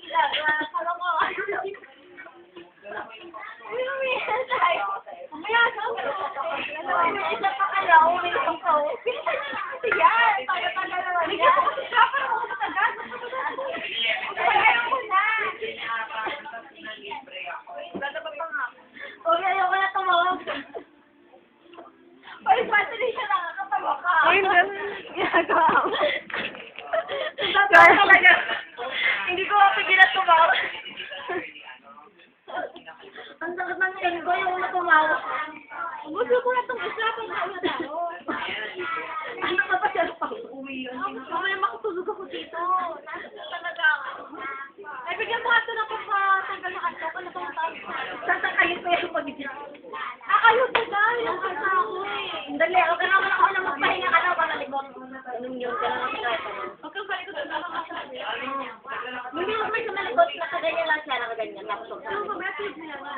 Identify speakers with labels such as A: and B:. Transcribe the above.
A: Kala ko. Umiiyak tayo. Umiiyak ako. Isa pa kala, umiiyak ako. Yan, taga-taga naman yan. Kapag ako matagal. Tagal ko na. Uy, ayoko na tumawag. Uy, pati rin siya nakakatawa ka.
B: Uy, ginagawa mo.
A: Tatawa talaga. Hindi ko mapigil na tumawag. Ang sakit ng yan ko, yung una tumawag. Gusto ko na itong usapan na una tayo. Ano ka ba siya pang uwi yun? Mamaya makatulog ako dito. Talaga ako. Ay, bigyan mo ato na pagpatanggal na kanto. Ano pang tawag? Sasakayin ko yung pag-isip. Kayo ba dahil? Yung kasa ako eh. Dali, ako na naman ako na magpahinga ka na. Para libon. Yun ka lang ako kahit ano. Huwag kang balik ko doon lang masabi. Hindi mo naman sa malikot. Nakaganyan lang siya. Nakaganyan. Tapos, ano ba? Message niya nga.